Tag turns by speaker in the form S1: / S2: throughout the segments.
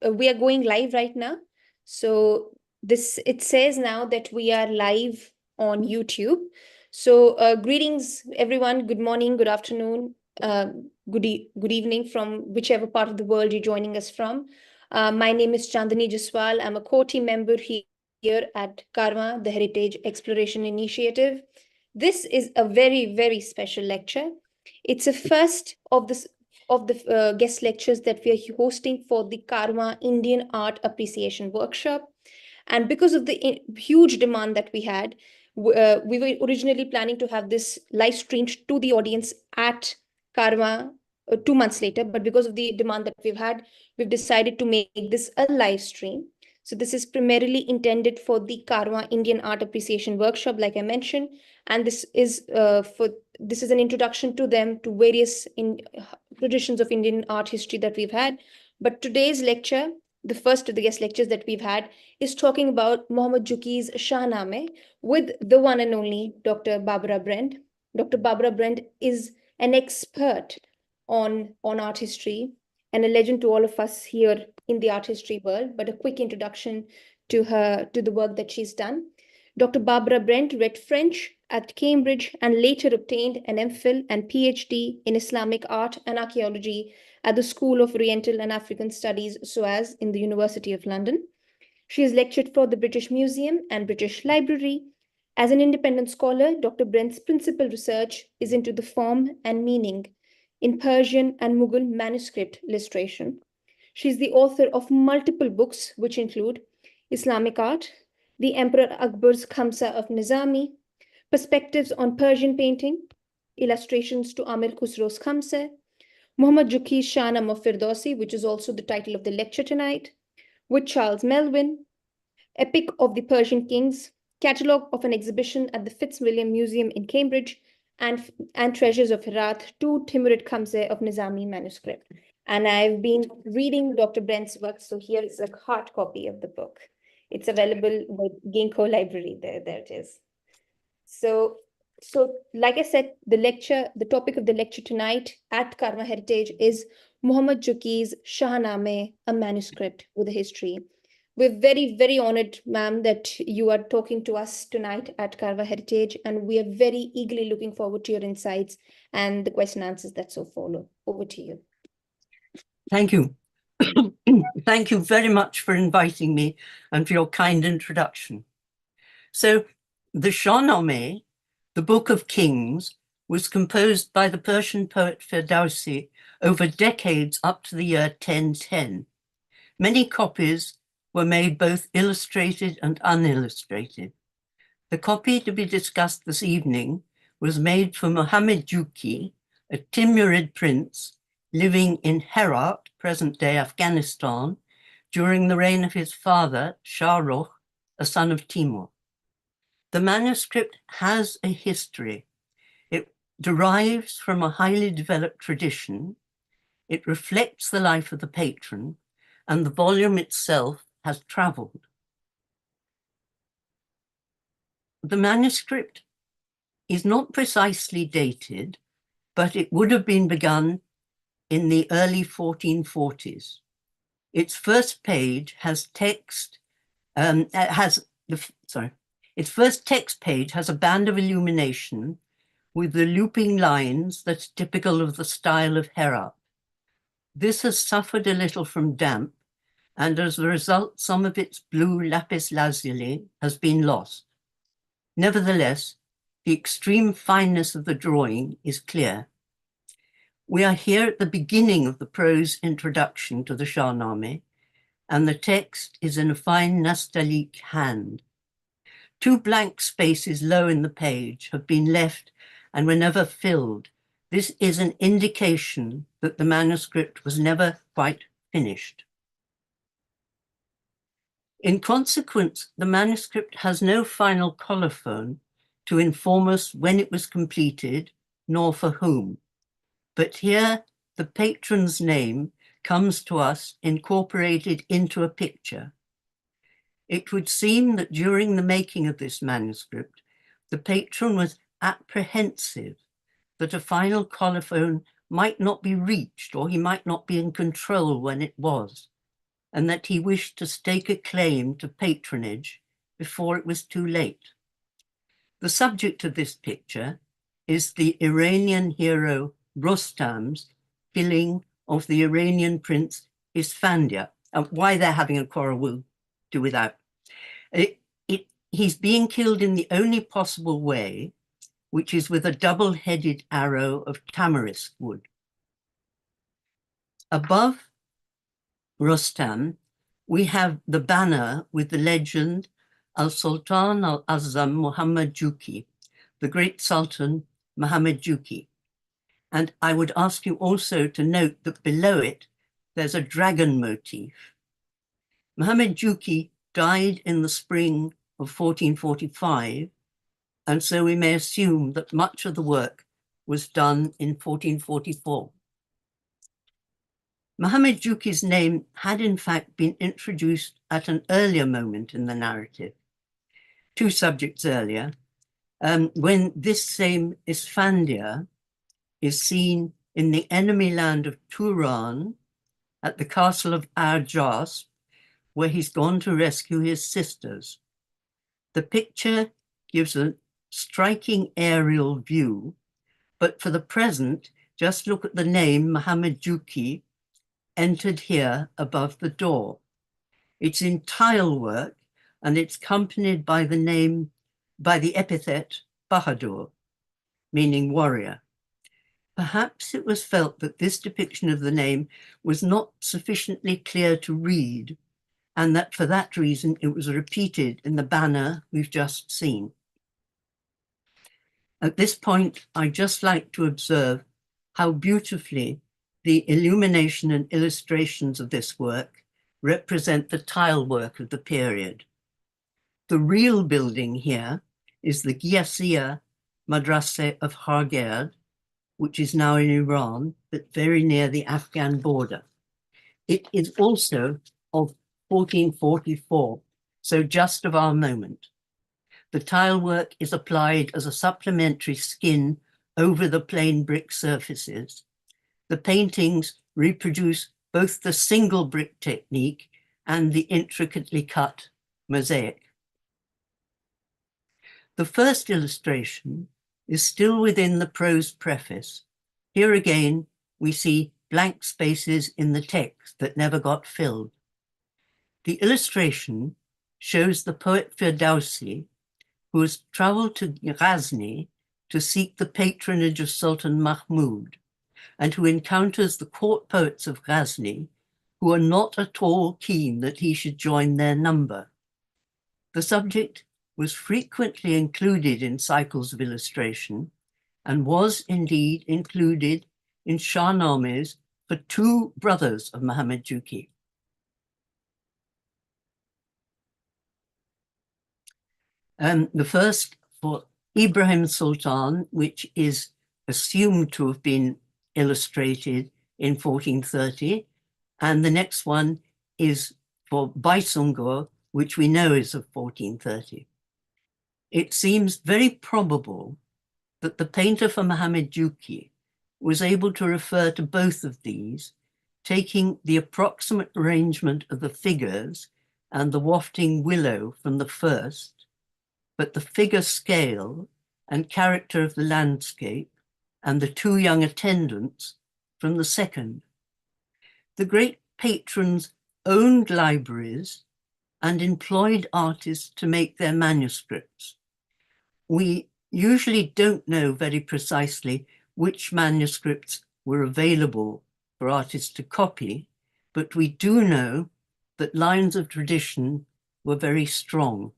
S1: we are going live right now. So it says now that we are live on YouTube. So greetings, everyone. Good morning, good afternoon, good evening from whichever part of the world you're joining us from. My name is Chandani Jaswal. I'm a core team member here at Karma, the Heritage Exploration Initiative. This is a very, very special lecture. It's a first of the guest lectures that we are hosting for the Karma Indian Art Appreciation Workshop. And because of the huge demand that we had, we were originally planning to have this live streamed to the audience at Karma 2 months later. But because of the demand that we've had, we've decided to make this a live stream. So this is primarily intended for the Karma Indian Art Appreciation Workshop, like I mentioned. And this is an introduction to them, to various traditions of Indian art history that we've had. But today's lecture, the first of the guest lectures that we've had, is talking about Muhammad Juki's Shahnamah with the one and only Dr. Barbara Brent. Dr. Barbara Brent is an expert on art history and a legend to all of us here in the art history world. But a quick introduction to the work that she's done. Dr. Barbara Brent read French at Cambridge and later obtained an MPhil and PhD in Islamic art and archaeology at the School of Oriental and African Studies, SOAS, in the University of London. She has lectured for the British Museum and British Library. As an independent scholar, Dr. Brent's principal research is into the form and meaning in Persian and Mughal manuscript illustration. She is the author of multiple books, which include Islamic Art, The Emperor Akbar's Khamsa of Nizami, Perspectives on Persian Painting, Illustrations to Amir Khusro's Khamsa, Muhammad Juki's Shahnamah of Firdausi, which is also the title of the lecture tonight, with Charles Melvin, Epic of the Persian Kings, Catalogue of an Exhibition at the Fitzwilliam Museum in Cambridge, and Treasures of Herat, two Timurid Khamsa of Nizami manuscript. And I've been reading Dr. Brent's work, so here is a hard copy of the book. It's available with Ginkgo Library. There it is. So like I said, the topic of the lecture tonight at Karma Heritage is Muhammad Juki's Shahnamah, a manuscript with a history. We're very, very honored, ma'am, that you are talking to us tonight at Karma Heritage, and we are very eagerly looking forward to your insights and the question and answers that so follow. Over to you.
S2: Thank you. Thank you very much for inviting me and for your kind introduction. So the Shahnamah, the Book of Kings, was composed by the Persian poet Firdausi over decades up to the year 1010. Many copies were made both illustrated and unillustrated. The copy to be discussed this evening was made for Muhammad Juki, a Timurid prince living in Herat, present-day Afghanistan, during the reign of his father, Shah Rukh, a son of Timur. The manuscript has a history. It derives from a highly developed tradition. It reflects the life of the patron, and the volume itself has traveled. The manuscript is not precisely dated, but it would have been begun in the early 1440s. Its first page has text, its first text page has a band of illumination with the looping lines that's typical of the style of Herat. This has suffered a little from damp, and as a result, some of its blue lapis lazuli has been lost. Nevertheless, the extreme fineness of the drawing is clear. We are here at the beginning of the prose introduction to the Shahnamah, and the text is in a fine Nastaliq hand. 2 blank spaces low in the page have been left and were never filled. This is an indication that the manuscript was never quite finished. In consequence, the manuscript has no final colophon to inform us when it was completed, nor for whom. But here, the patron's name comes to us incorporated into a picture. It would seem that during the making of this manuscript, the patron was apprehensive that a final colophon might not be reached, or he might not be in control when it was. and that he wished to stake a claim to patronage before it was too late. The subject of this picture is the Iranian hero Rustam's killing of the Iranian prince Isfandiar. Why they're having a quarrel we'll do without. He's being killed in the only possible way, which is with a double-headed arrow of tamarisk wood. Above Rustam, we have the banner with the legend Al-Sultan Al-Azam Muhammad Juki, the great Sultan Muhammad Juki. And I would ask you also to note that below it, there's a dragon motif. Muhammad Juki died in the spring of 1445, and so we may assume that much of the work was done in 1444. Muhammad Juki's name had in fact been introduced at an earlier moment in the narrative, 2 subjects earlier, when this same Isfandiar is seen in the enemy land of Turan at the castle of Arjas, where he's gone to rescue his sisters. The picture gives a striking aerial view, but for the present, just look at the name Muhammad Juki entered here above the door. It's in tile work, and it's accompanied by the epithet Bahadur, meaning warrior. Perhaps it was felt that this depiction of the name was not sufficiently clear to read, and that for that reason it was repeated in the banner we've just seen. At this point, I'd just like to observe how beautifully the illumination and illustrations of this work represent the tile work of the period. The real building here is the Ghiyasiyya Madrasa of Hargerd, which is now in Iran, but very near the Afghan border. It is also of 1444, so just of our moment. The tile work is applied as a supplementary skin over the plain brick surfaces. The paintings reproduce both the single brick technique and the intricately cut mosaic. The first illustration is still within the prose preface. Here again, we see blank spaces in the text that never got filled. The illustration shows the poet Firdausi, who has traveled to Ghazni to seek the patronage of Sultan Mahmud, and who encounters the court poets of Ghazni, who are not at all keen that he should join their number. The subject was frequently included in cycles of illustration, and was indeed included in Shahnamahs for 2 brothers of Muhammad Juki. The first for Ibrahim Sultan, which is assumed to have been illustrated in 1430, and the next one is for Baysunghur, which we know is of 1430. It seems very probable that the painter for Muhammad Juki was able to refer to both of these, taking the approximate arrangement of the figures and the wafting willow from the first, but the figure scale and character of the landscape and the 2 young attendants from the second. The great patrons owned libraries and employed artists to make their manuscripts. We usually don't know very precisely which manuscripts were available for artists to copy, but we do know that lines of tradition were very strong.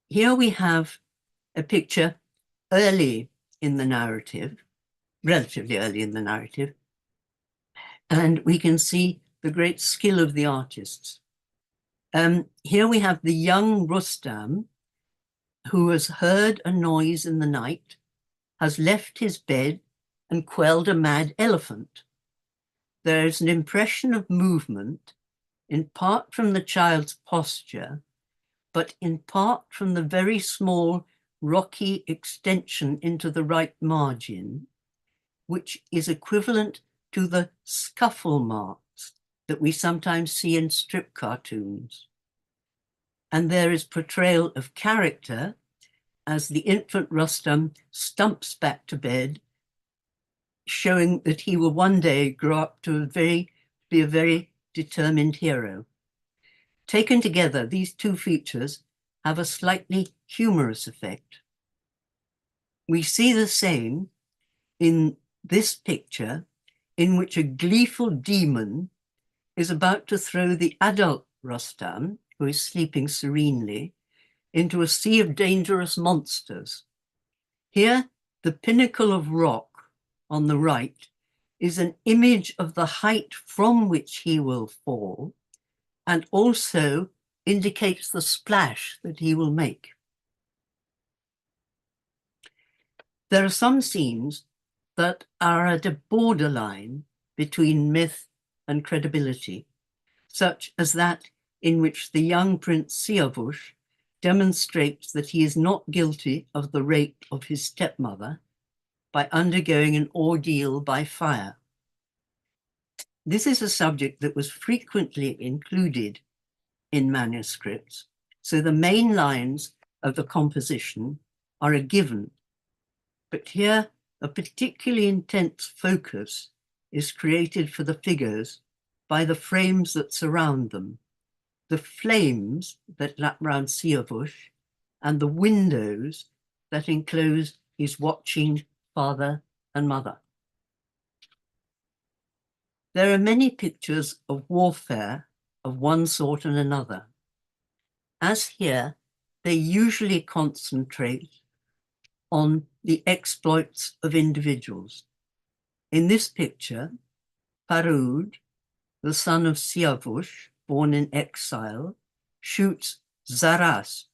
S2: Here we have a picture early in the narrative, relatively early in the narrative, and we can see the great skill of the artists. Here we have the young Rustam, who has heard a noise in the night, has left his bed and quelled a mad elephant. There is an impression of movement, in part from the child's posture, but in part from the very small rocky extension into the right margin, which is equivalent to the scuffle marks that we sometimes see in strip cartoons. And there is portrayal of character as the infant Rustam stumps back to bed, showing that he will one day grow up to be a very determined hero. Taken together, these two features have a slightly humorous effect. We see the same in this picture, in which a gleeful demon is about to throw the adult Rustam, who is sleeping serenely, into a sea of dangerous monsters. Here, the pinnacle of rock on the right is an image of the height from which he will fall, and also indicates the splash that he will make. There are some scenes that are at a borderline between myth and credibility, such as that in which the young Prince Siyavush demonstrates that he is not guilty of the rape of his stepmother by undergoing an ordeal by fire. This is a subject that was frequently included in manuscripts, so the main lines of the composition are a given. But here, a particularly intense focus is created for the figures by the frames that surround them, the flames that lap round Siyavush, and the windows that enclose his watching father and mother. There are many pictures of warfare of one sort and another. As here, they usually concentrate on the exploits of individuals. In this picture, Farud, the son of Siyavush, born in exile, shoots Zaras,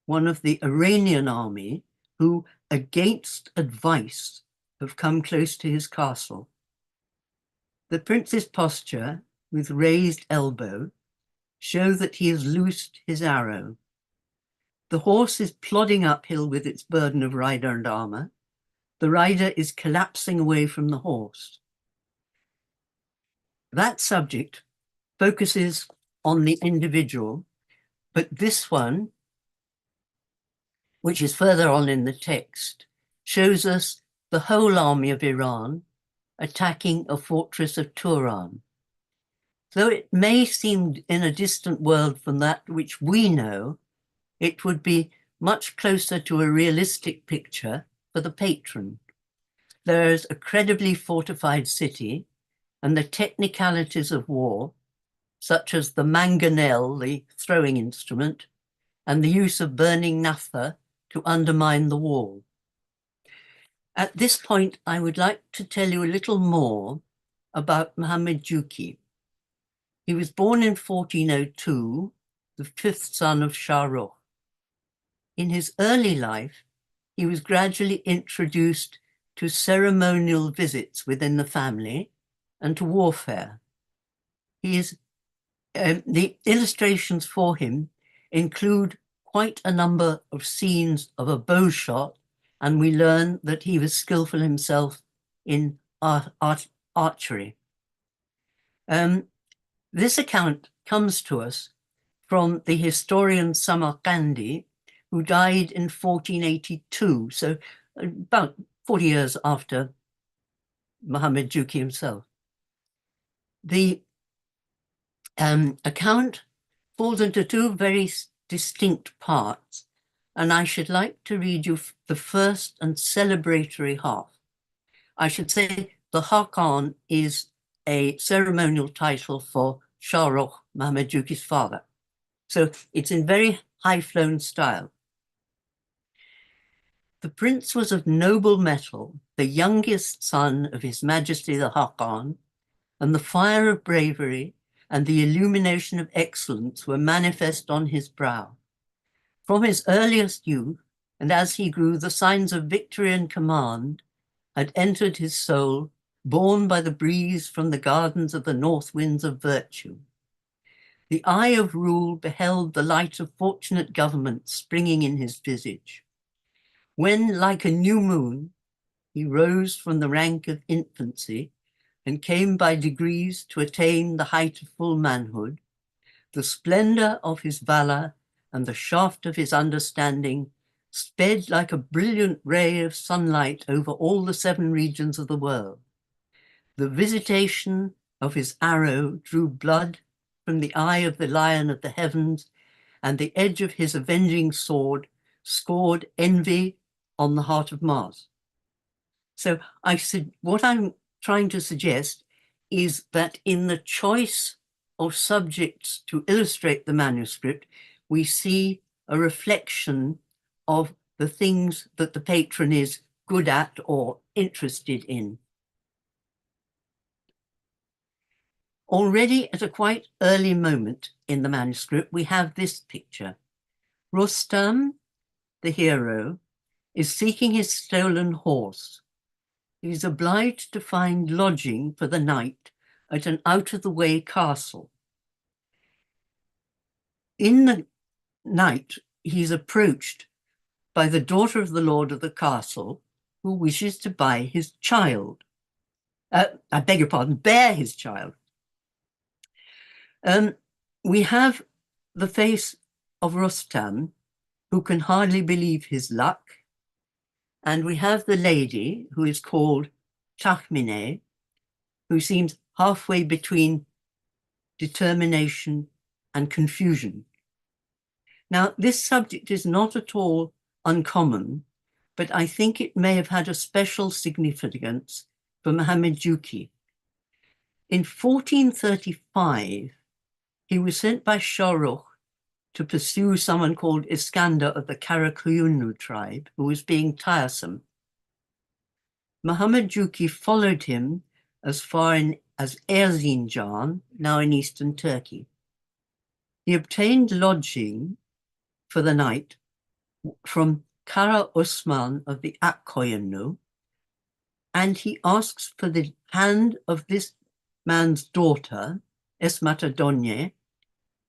S2: one of the Iranian army who, against advice, have come close to his castle. The prince's posture, with raised elbow, show that he has loosed his arrow. The horse is plodding uphill with its burden of rider and armor. The rider is collapsing away from the horse. That subject focuses on the individual, but this one, which is further on in the text, shows us the whole army of Iran attacking a fortress of Turan. Though it may seem in a distant world from that which we know, it would be much closer to a realistic picture for the patron. There is a credibly fortified city, and the technicalities of war, such as the mangonel, the throwing instrument, and the use of burning naphtha to undermine the wall. At this point, I would like to tell you a little more about Muhammad Juki. He was born in 1402, the fifth son of Shah Rukh. In his early life, he was gradually introduced to ceremonial visits within the family and to warfare. The illustrations for him include quite a number of scenes of a bow shot, and we learn that he was skillful himself in archery. This account comes to us from the historian Samarkandi, who died in 1482, so about 40 years after Muhammad Juki himself. The account falls into two very distinct parts, and I should like to read you the first and celebratory half. I should say the Hakan is a ceremonial title for Shah Rukh, Muhammad Juki's father. So it's in very high-flown style. The prince was of noble metal, the youngest son of His Majesty the Hakan, and the fire of bravery and the illumination of excellence were manifest on his brow. From his earliest youth, and as he grew, the signs of victory and command had entered his soul, borne by the breeze from the gardens of the north winds of virtue. The eye of rule beheld the light of fortunate government springing in his visage. When, like a new moon, he rose from the rank of infancy and came by degrees to attain the height of full manhood, the splendor of his valor and the shaft of his understanding sped like a brilliant ray of sunlight over all the 7 regions of the world. The visitation of his arrow drew blood from the eye of the lion of the heavens, and the edge of his avenging sword scored envy on the heart of Mars. So what I'm trying to suggest is that in the choice of subjects to illustrate the manuscript, we see a reflection of the things that the patron is good at or interested in. Already at a quite early moment in the manuscript, we have this picture. Rustam, the hero, is seeking his stolen horse. He is obliged to find lodging for the night at an out-of-the-way castle. In the night, he is approached by the daughter of the lord of the castle, who wishes to buy his child. I beg your pardon, bear his child. We have the face of Rustam, who can hardly believe his luck, and we have the lady, who is called Tahmine, who seems halfway between determination and confusion. Now, this subject is not at all uncommon, but I think it may have had a special significance for Muhammad Juki. In 1435, he was sent by Shah Rukh to pursue someone called Iskander of the Karakuyunu tribe, who was being tiresome. Muhammad Juki followed him as far as Erzincan, now in eastern Turkey. He obtained lodging for the night from Kara Osman of the Akkoyunlu, and he asks for the hand of this man's daughter, Esmata Donye,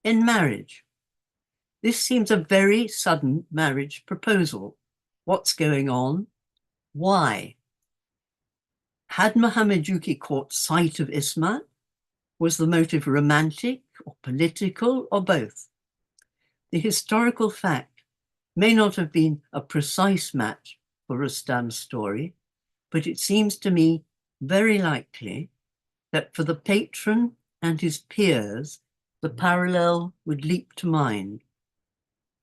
S2: in marriage. This seems a very sudden marriage proposal. What's going on? Why? Had Muhammad Juki caught sight of Ismat? Was the motive romantic or political or both? The historical fact may not have been a precise match for Rustam's story, but it seems to me very likely that for the patron and his peers, the parallel would leap to mind.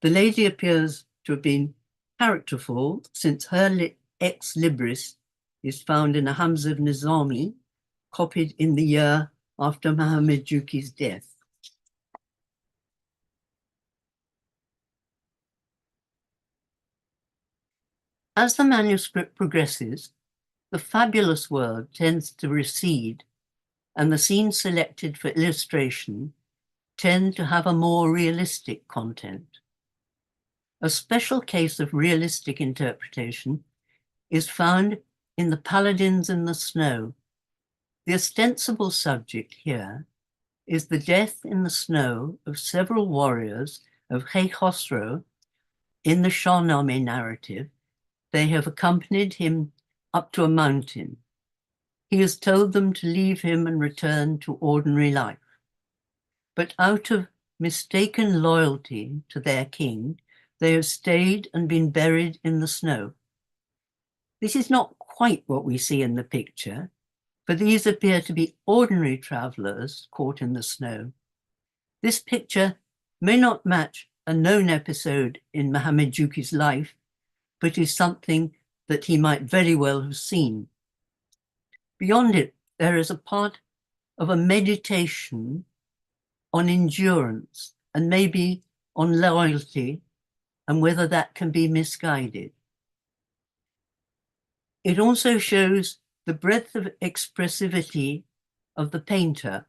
S2: The lady appears to have been characterful, since her ex libris is found in a Hamza of Nizami, copied in the year after Muhammad Juki's death. As the manuscript progresses, the fabulous word tends to recede, and the scenes selected for illustration tend to have a more realistic content. A special case of realistic interpretation is found in The Paladins in the Snow. The ostensible subject here is the death in the snow of several warriors of Khosrow. In the Shahnameh narrative, they have accompanied him up to a mountain. He has told them to leave him and return to ordinary life. But out of mistaken loyalty to their king, they have stayed and been buried in the snow. This is not quite what we see in the picture, for these appear to be ordinary travelers caught in the snow. This picture may not match a known episode in Muhammad Juki's life, but is something that he might very well have seen. Beyond it, there is a part of a meditation on endurance and maybe on loyalty, and whether that can be misguided. It also shows the breadth of expressivity of the painter,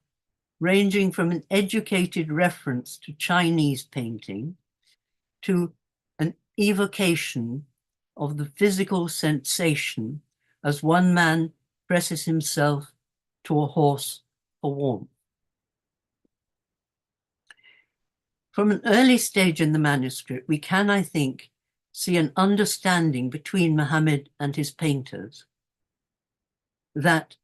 S2: ranging from an educated reference to Chinese painting to an evocation of the physical sensation as one man presses himself to a horse for warmth. From an early stage in the manuscript, we can, I think, see an understanding between Muhammad and his painters that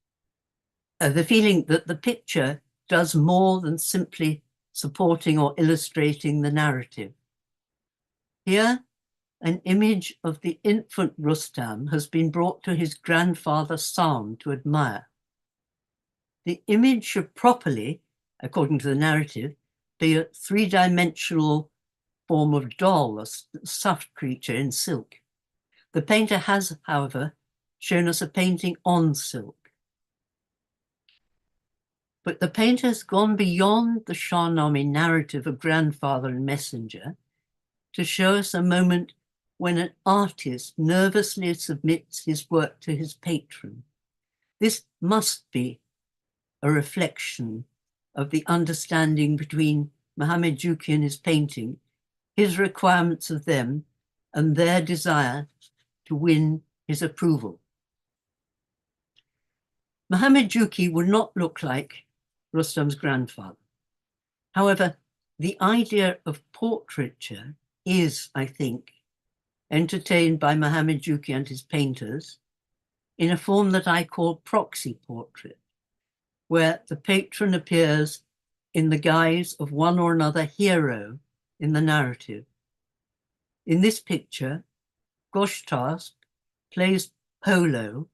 S2: the feeling that the picture does more than simply supporting or illustrating the narrative. Here, an image of the infant Rustam has been brought to his grandfather Sam to admire. The image should properly, according to the narrative, be a three-dimensional form of doll, a stuffed creature in silk. The painter has, however, shown us a painting on silk. But the painter has gone beyond the Shahnameh narrative of grandfather and messenger to show us a moment when an artist nervously submits his work to his patron. This must be a reflection of the understanding between Muhammad Juki and his painting, his requirements of them, and their desire to win his approval. Muhammad Juki would not look like Rustam's grandfather. However, the idea of portraiture is, I think, entertained by Muhammad Juki and his painters in a form that I call proxy portrait, where the patron appears in the guise of one or another hero in the narrative. In this picture, Goshtasp plays polo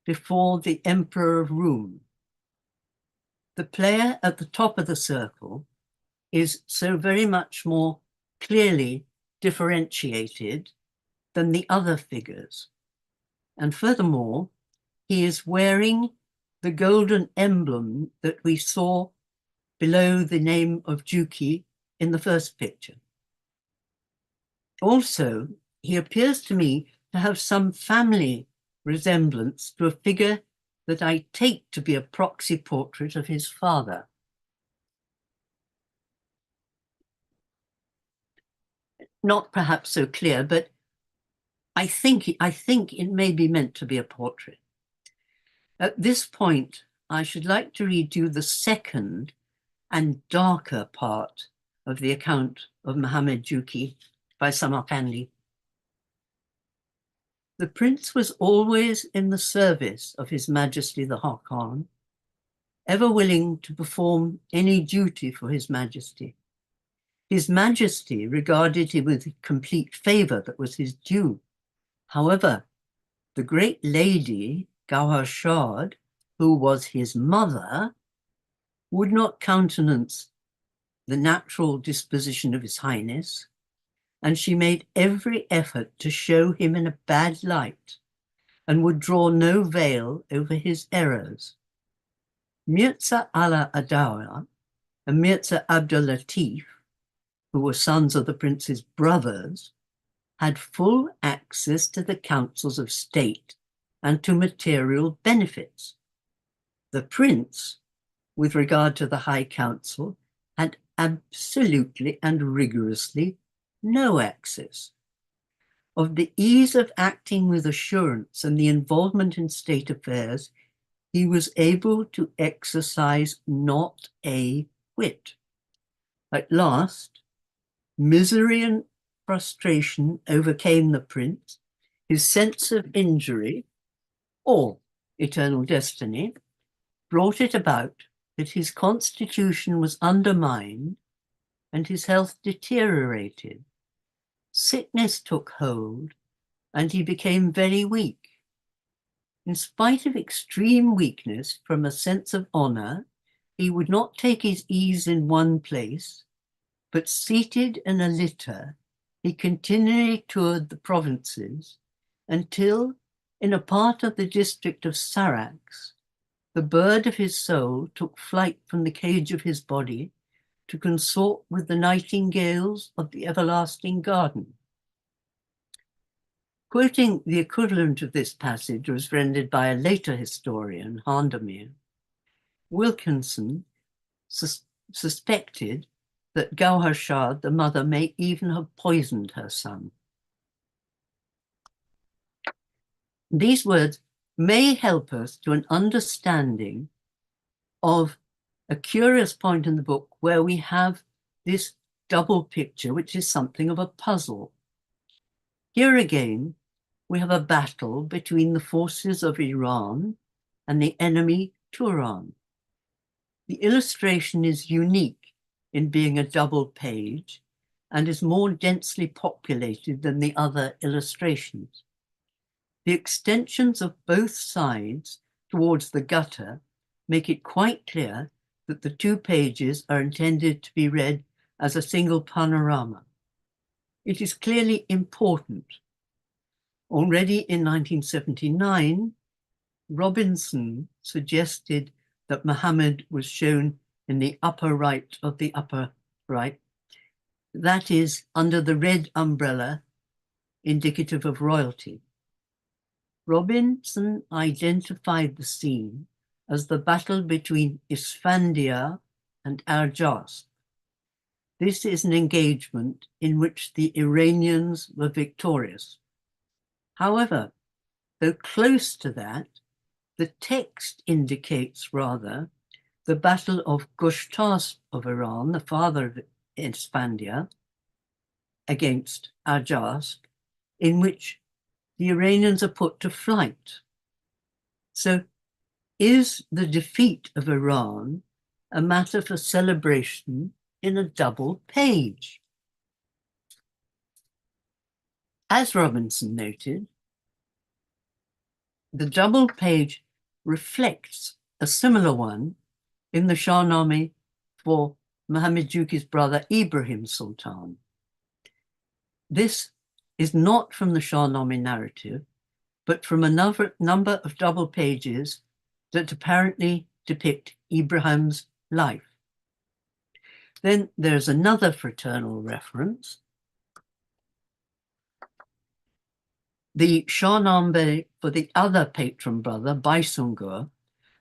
S2: before the Emperor of Roum. The player at the top of the circle is so very much more clearly differentiated than the other figures. And furthermore, he is wearing the golden emblem that we saw below the name of Juki in the first picture. Also, he appears to me to have some family resemblance to a figure that I take to be a proxy portrait of his father. Not perhaps so clear, but I think it may be meant to be a portrait. At this point, I should like to read you the second and darker part of the account of Muhammad Juki by Samarkandi. The prince was always in the service of His Majesty the Hakan, ever willing to perform any duty for His Majesty. His Majesty regarded him with complete favor that was his due. However, the great lady, Gauhar Shad, who was his mother, would not countenance the natural disposition of His Highness, and she made every effort to show him in a bad light and would draw no veil over his errors. Mirza Ala Adawa and Mirza Abdul Latif, who were sons of the prince's brothers, had full access to the councils of state and to material benefits. The prince, with regard to the High Council, had absolutely and rigorously no access. Of the ease of acting with assurance and the involvement in state affairs, he was able to exercise not a whit. At last, misery and frustration overcame the prince. His sense of injury, or eternal destiny, brought it about that his constitution was undermined and his health deteriorated. Sickness took hold and he became very weak. In spite of extreme weakness from a sense of honor, he would not take his ease in one place, but seated in a litter, he continually toured the provinces until, in a part of the district of Sarax, the bird of his soul took flight from the cage of his body to consort with the nightingales of the everlasting garden. Quoting the equivalent of this passage was rendered by a later historian, Handamir, Wilkinson suspected that Gauhar Shad, the mother, may even have poisoned her son. These words may help us to an understanding of a curious point in the book where we have this double picture, which is something of a puzzle. Here again, we have a battle between the forces of Iran and the enemy Turan. The illustration is unique in being a double page and is more densely populated than the other illustrations. The extensions of both sides towards the gutter make it quite clear that the two pages are intended to be read as a single panorama. It is clearly important. Already in 1979, Robinson suggested that Muhammad was shown in the upper right of the upper right, that is, under the red umbrella, indicative of royalty. Robinson identified the scene as the battle between Isfandia and Arjasp. This is an engagement in which the Iranians were victorious. However, though close to that, the text indicates rather the Battle of Gushtasp of Iran, the father of Isfandia, against Arjasp, in which the Iranians are put to flight. So is the defeat of Iran a matter for celebration in a double page? As Robinson noted, the double page reflects a similar one in the Shahnamah for Muhammad Juki's brother Ibrahim Sultan. This is not from the Shahnamah narrative, but from a number of double pages that apparently depict Ibrahim's life. Then there's another fraternal reference. The Shahnamah for the other patron brother, Baysunghur,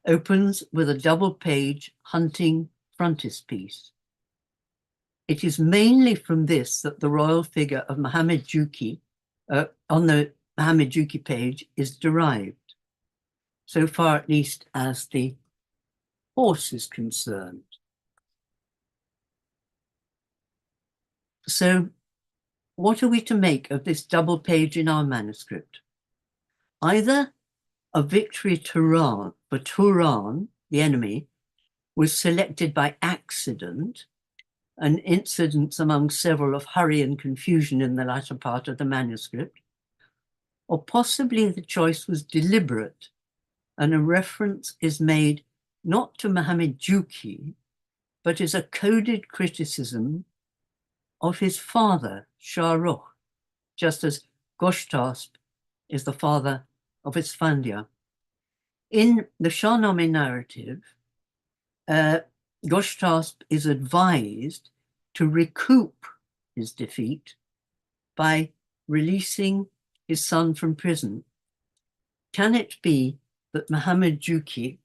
S2: opens with a double page hunting frontispiece. It is mainly from this that the royal figure of Muhammad Juki on the Muhammad Juki page is derived, so far at least as the horse is concerned. So what are we to make of this double page in our manuscript? Either a victory for Turan, the enemy, was selected by accident, an incident among several of hurry and confusion in the latter part of the manuscript, or possibly the choice was deliberate and a reference is made not to Muhammad Juki, but is a coded criticism of his father, Shah Rukh, just as Goshtasp is the father of Isfandia. In the Shahnamah narrative, Goshtasp is advised to recoup his defeat by releasing his son from prison. Can it be that Muhammad Juki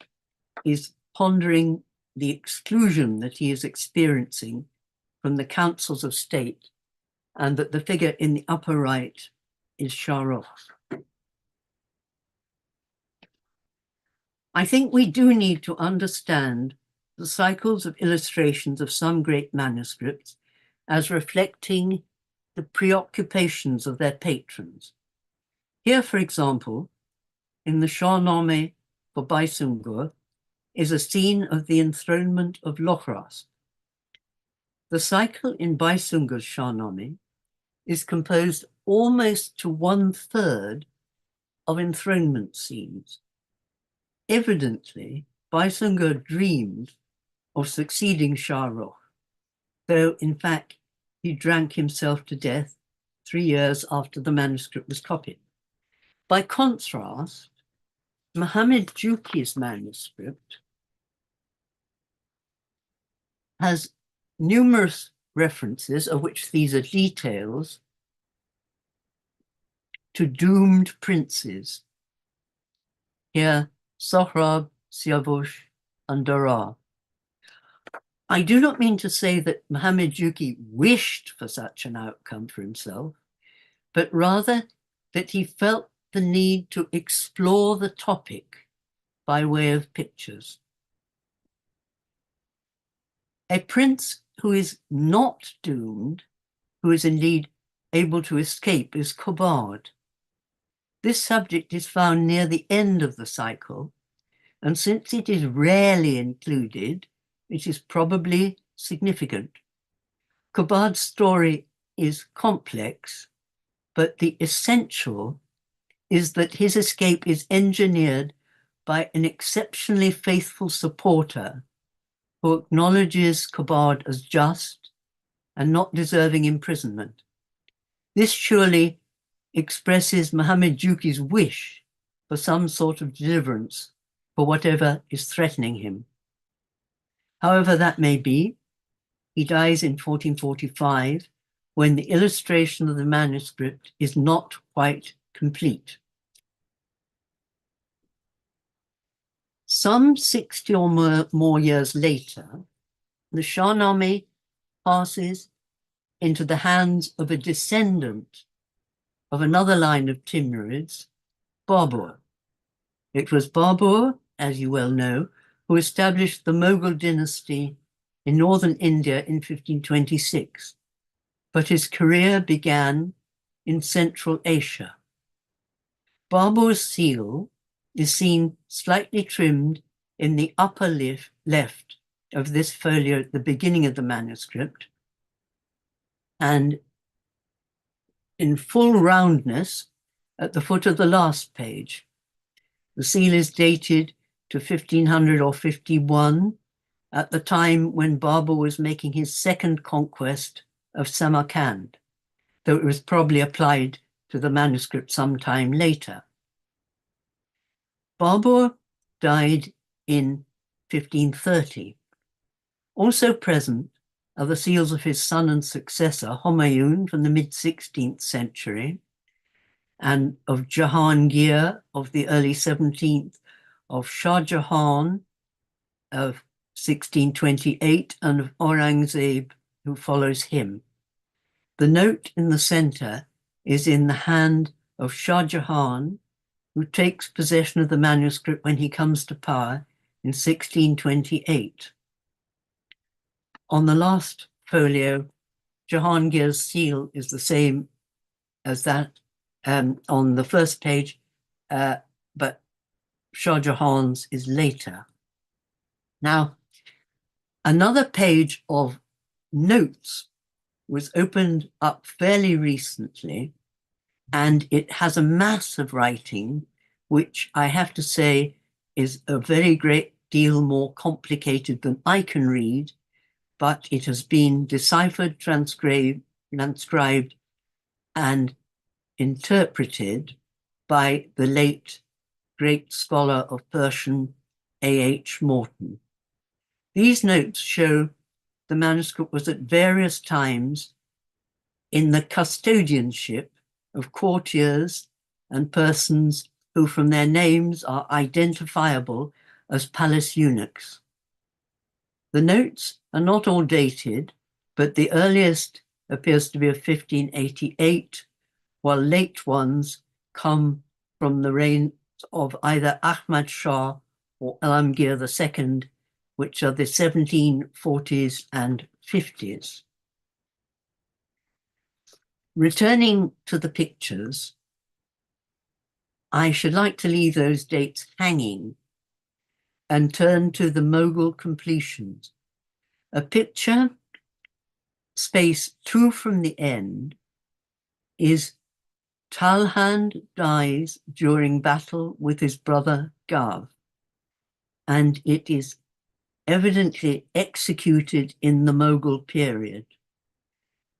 S2: is pondering the exclusion that he is experiencing from the councils of state, and that the figure in the upper right is Shah Rukh? I think we do need to understand the cycles of illustrations of some great manuscripts as reflecting the preoccupations of their patrons. Here, for example, in the Shahnamah for Baysunghur is a scene of the enthronement of Lohras. The cycle in Baysunghur's Shahnamah is composed almost to 1/3 of enthronement scenes. Evidently, Baysunghur dreamed of succeeding Shah Rukh, though in fact he drank himself to death 3 years after the manuscript was copied. By contrast, Muhammad Juki's manuscript has numerous references, of which these are details, to doomed princes. Here, Sohrab, Siavush, and Dara. I do not mean to say that Muhammad Juki wished for such an outcome for himself, but rather that he felt the need to explore the topic by way of pictures. A prince who is not doomed, who is indeed able to escape, is Kobad. This subject is found near the end of the cycle, and since it is rarely included, it is probably significant. Qubad's story is complex, but the essential is that his escape is engineered by an exceptionally faithful supporter who acknowledges Qubad as just and not deserving imprisonment. This surely expresses Muhammad Juki's wish for some sort of deliverance for whatever is threatening him. However that may be, he dies in 1445 when the illustration of the manuscript is not quite complete. Some 60 or more years later, the Shahnameh passes into the hands of a descendant of another line of Timurids, Babur. It was Babur, as you well know, who established the Mughal dynasty in northern India in 1526, but his career began in Central Asia. Babur's seal is seen slightly trimmed in the upper left of this folio at the beginning of the manuscript, and in full roundness at the foot of the last page. The seal is dated to 1500 or 51, at the time when Babur was making his second conquest of Samarkand, though it was probably applied to the manuscript sometime later. Babur died in 1530. Also present are the seals of his son and successor, Humayun, from the mid-16th century, and of Jahangir of the early 17th, of Shah Jahan of 1628, and of Aurangzeb, who follows him. The note in the center is in the hand of Shah Jahan, who takes possession of the manuscript when he comes to power in 1628. On the last folio, Jahangir's seal is the same as that on the first page, but Shah Jahan's is later. Now, another page of notes was opened up fairly recently, and it has a mass of writing, which I have to say is a very great deal more complicated than I can read, but it has been deciphered, transcribed, and interpreted by the late great scholar of Persian, A.H. Morton. These notes show the manuscript was at various times in the custodianship of courtiers and persons who from their names are identifiable as palace eunuchs. The notes are not all dated, but the earliest appears to be of 1588, while late ones come from the reign of either Ahmad Shah or Alamgir II, which are the 1740s and 50s. Returning to the pictures, I should like to leave those dates hanging and turn to the Mughal completions. A picture, space 2 from the end, is Talhand dies during battle with his brother Gav, and it is evidently executed in the Mughal period.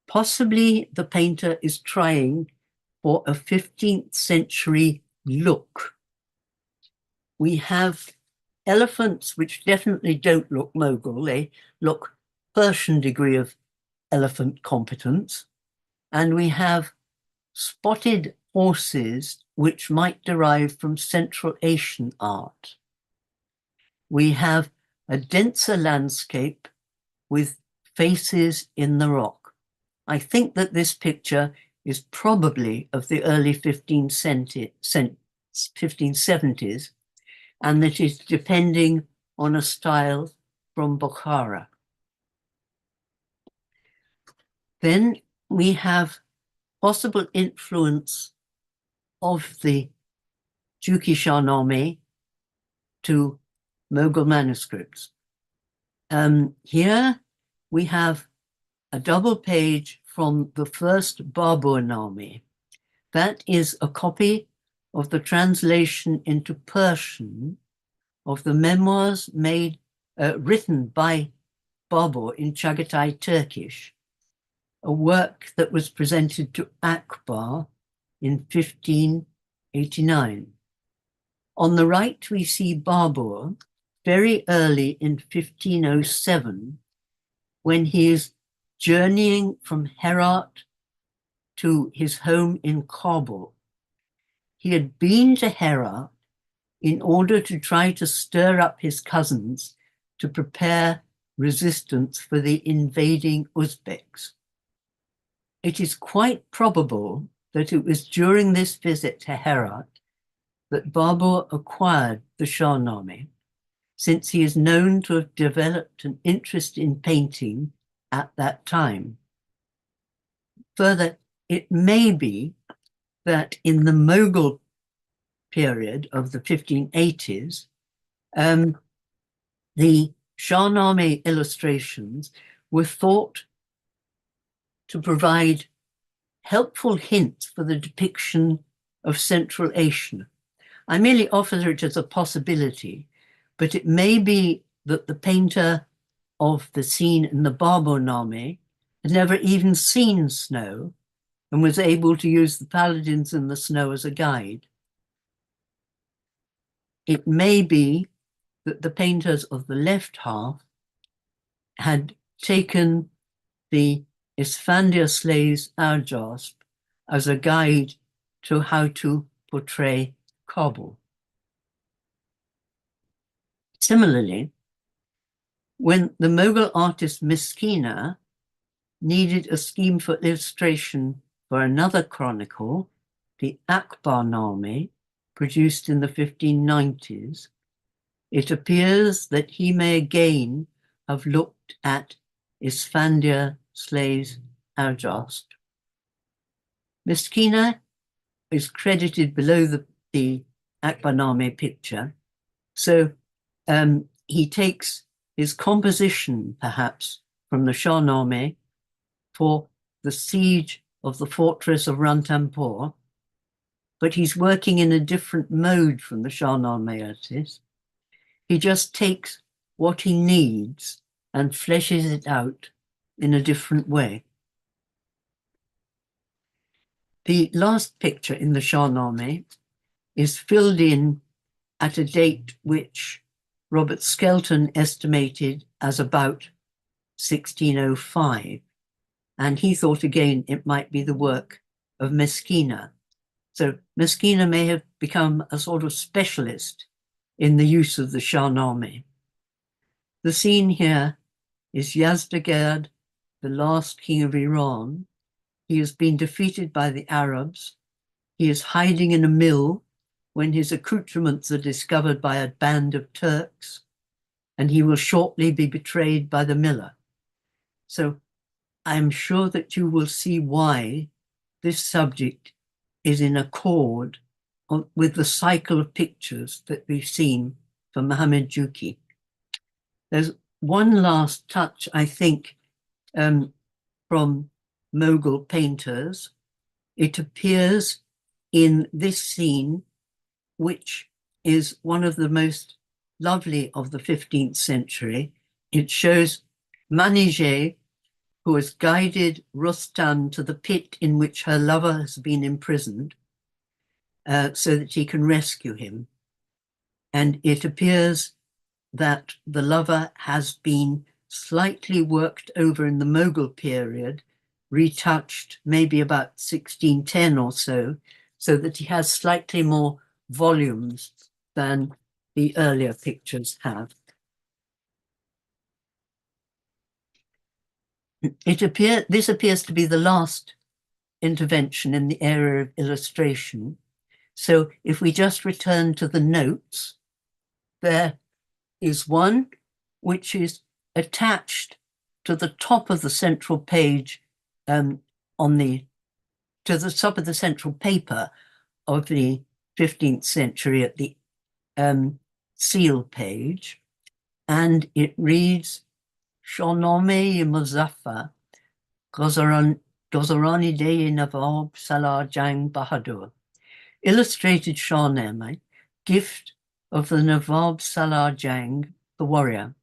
S2: Possibly the painter is trying for a 15th century look. We have elephants which definitely don't look Mughal, they look Persian degree of elephant competence, and we have spotted horses which might derive from Central Asian art. We have a denser landscape with faces in the rock. I think that this picture is probably of the early 1570s, and that is depending on a style from Bukhara. Then we have possible influence of the Juki Shahnameh to Mughal manuscripts. Here we have a double page from the first Babur Name. That is a copy of the translation into Persian of the memoirs written by Babur in Chagatai Turkish, a work that was presented to Akbar in 1589. On the right, we see Babur very early in 1507, when he is journeying from Herat to his home in Kabul. He had been to Herat in order to try to stir up his cousins to prepare resistance for the invading Uzbeks. It is quite probable that it was during this visit to Herat that Babur acquired the Shahnameh, since he is known to have developed an interest in painting at that time. Further, it may be that in the Mughal period of the 1580s, the Shahnameh illustrations were thought to provide helpful hints for the depiction of Central Asia. I merely offer it as a possibility, but it may be that the painter of the scene in the Babur Name had never even seen snow and was able to use the paladins in the snow as a guide. It may be that the painters of the left half had taken the Isfandiya Slay's Arjasp as a guide to how to portray Kabul. Similarly, when the Mughal artist Miskina needed a scheme for illustration for another chronicle, the Akbar Name, produced in the 1590s, it appears that he may again have looked at Isfandiya Slay's Arjasp. Miskina is credited below the Akbar Name picture, so he takes his composition, perhaps, from the Shahnameh for the siege of the fortress of Ranthambore, but he's working in a different mode from the Shahnameh artist. He just takes what he needs and fleshes it out in a different way. The last picture in the Shahnameh is filled in at a date which Robert Skelton estimated as about 1605. And he thought again it might be the work of Meskina. So Meskina may have become a sort of specialist in the use of the Shahnameh. The scene here is Yazdegerd, the last king of Iran. He has been defeated by the Arabs. He is hiding in a mill when his accoutrements are discovered by a band of Turks, and he will shortly be betrayed by the miller. So I'm sure that you will see why this subject is in accord with the cycle of pictures that we've seen from Muhammad Juki. There's one last touch, I think, from Mughal painters. It appears in this scene, which is one of the most lovely of the 15th century. It shows Manijeh, who has guided Rustam to the pit in which her lover has been imprisoned, so that he can rescue him. And it appears that the lover has been slightly worked over in the Mughal period, retouched maybe about 1610 or so that he has slightly more volumes than the earlier pictures have. This appears to be the last intervention in the area of illustration. So if we just return to the notes, there is one which is attached to the top of the central page to the top of the central paper of the 15th century at the seal page. and it reads Shahnamah Muzaffar Gozarani De Nawab Salar Jang Bahadur. Illustrated Shahnamah, gift of the Nawab Salar Jang, the warrior.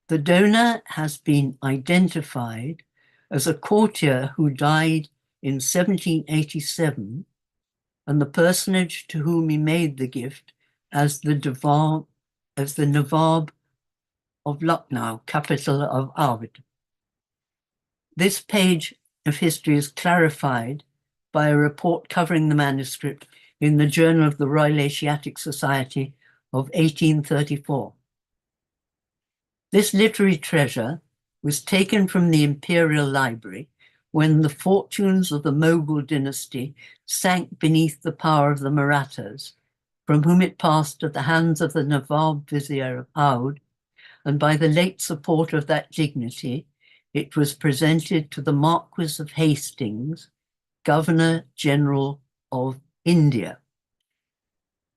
S2: The donor has been identified as a courtier who died in 1787, and the personage to whom he made the gift as the Nawab of Lucknow, capital of Oudh. This page of history is clarified by a report covering the manuscript in the Journal of the Royal Asiatic Society of 1834. This literary treasure was taken from the Imperial Library when the fortunes of the Mughal dynasty sank beneath the power of the Marathas, from whom it passed to the hands of the Nawab Vizier of Oudh, and by the late support of that dignity, it was presented to the Marquis of Hastings, Governor General of India.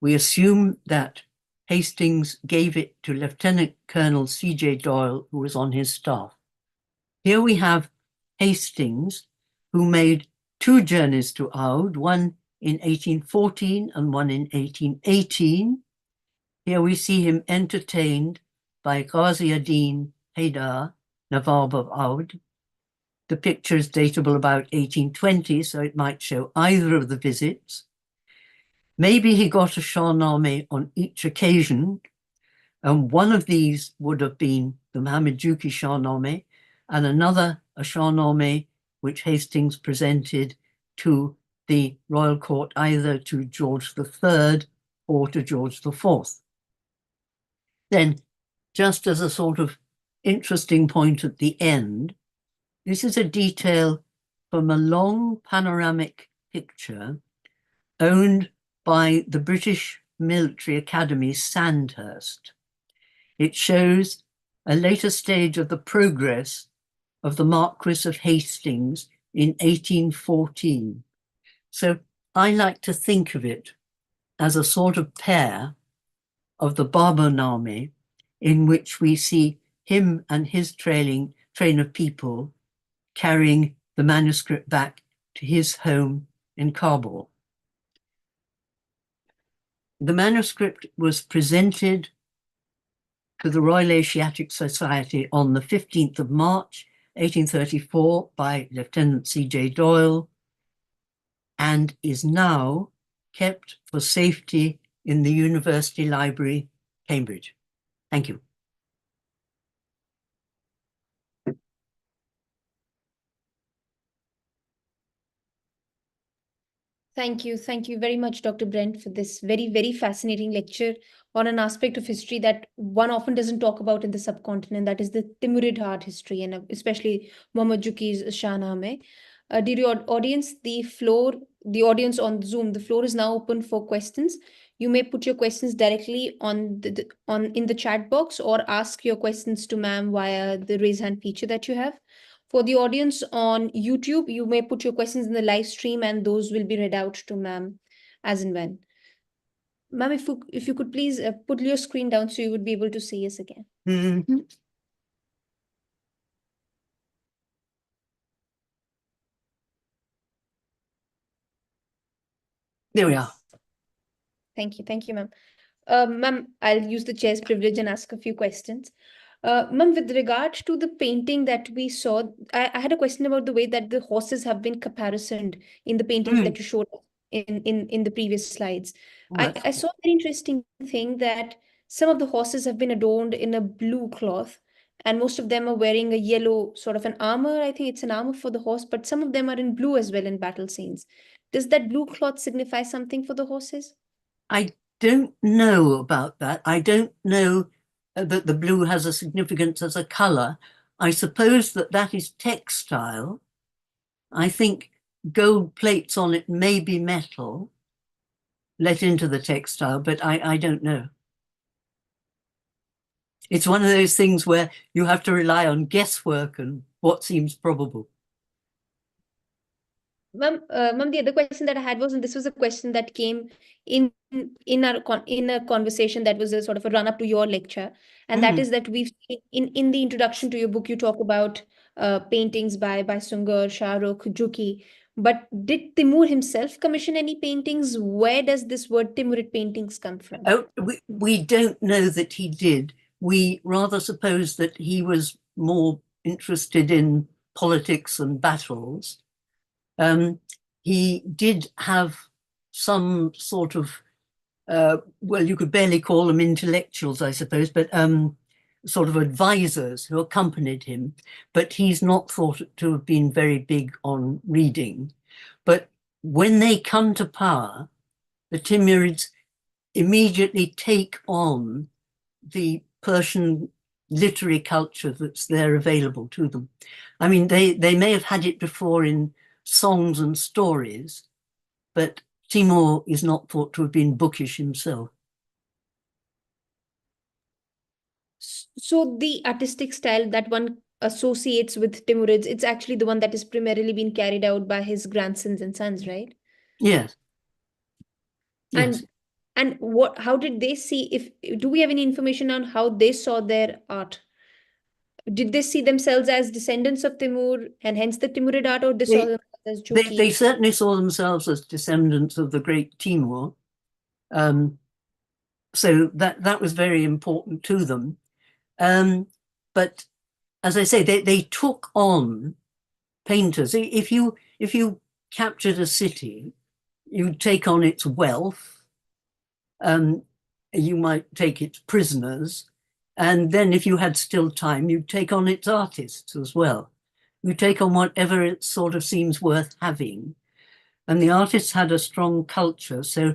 S2: We assume that Hastings gave it to Lieutenant Colonel C.J. Doyle, who was on his staff. Here we have Hastings, who made two journeys to Oudh, one in 1814 and one in 1818. Here we see him entertained by Ghazi ad-Din Haidar, Nawab of Oudh. The picture is datable about 1820, so it might show either of the visits. Maybe he got a Shahnamah on each occasion, and one of these would have been the Muhammad Juki Shahnamah, and another a Shahnamah which Hastings presented to the royal court, either to George III or to George IV. Then, just as a sort of interesting point at the end, this is a detail from a long panoramic picture owned by the British Military Academy, Sandhurst. It shows a later stage of the progress of the Marquis of Hastings in 1814. So I like to think of it as a sort of pair of the Baburnameh, in which we see him and his train of people carrying the manuscript back to his home in Kabul. The manuscript was presented to the Royal Asiatic Society on the 15th of March, 1834 by Lieutenant C.J. Doyle, and is now kept for safety in the University Library, Cambridge. Thank you.
S1: Thank you. Thank you very much, Dr. Brent, for this very, very fascinating lecture on an aspect of history that one often doesn't talk about in the subcontinent, that is the Timurid art history, and especially Muhammad Juki's Shahnameh. Dear audience, the audience on Zoom, the floor is now open for questions. You may put your questions directly in the chat box, or ask your questions to ma'am via the raise hand feature that you have. For the audience on YouTube, you may put your questions in the live stream and those will be read out to ma'am as and when. Ma'am, if you could please put your screen down so you would be able to see us again.
S2: Mm-hmm. There we are.
S1: Thank you, ma'am. Ma'am, I'll use the chair's privilege and ask a few questions. Ma'am, with regard to the painting that we saw, I had a question about the way that the horses have been caparisoned in the paintings that you showed in the previous slides. I saw an interesting thing that some of the horses have been adorned in a blue cloth, and most of them are wearing a yellow sort of an armor. I think it's an armor for the horse, but some of them are in blue as well in battle scenes. Does that blue cloth signify something for the horses?
S2: I don't know about that. I don't know that the blue has a significance as a color. I suppose that is textile. I think gold plates on it may be metal let into the textile, but I don't know. It's one of those things where you have to rely on guesswork and what seems probable.
S1: Ma'am, the other question that I had was, and this was a question that came in in a conversation that was a sort of a run up to your lecture, and that
S2: Mm.
S1: is that we've seen in the introduction to your book, you talk about paintings by Baysunghur, Juki. But did Timur himself commission any paintings? Where does this word Timurid paintings come from?
S2: Oh, we don't know that he did. We rather suppose that he was more interested in politics and battles. He did have some sort of, well, you could barely call them intellectuals, I suppose, but sort of advisors who accompanied him. But he's not thought to have been very big on reading. But when they come to power, the Timurids immediately take on the Persian literary culture that's there available to them. I mean, they may have had it before in songs and stories, but Timur is not thought to have been bookish himself.
S1: So the artistic style that one associates with Timurids, it's actually the one that is primarily being carried out by his grandsons and sons, right?
S2: Yes, yes.
S1: And what how did they see, if do we have any information on how they saw their art? Did they see themselves as descendants of Timur and hence the Timurid art, or they saw
S2: They,
S1: themselves as
S2: they
S1: Juki?
S2: certainly saw themselves as descendants of the great Timur. Um, so that was very important to them. But as I say, they took on painters. If you captured a city, you'd take on its wealth, you might take its prisoners, and then if you had still time, you'd take on its artists as well. You take on whatever it sort of seems worth having. And the artists had a strong culture, so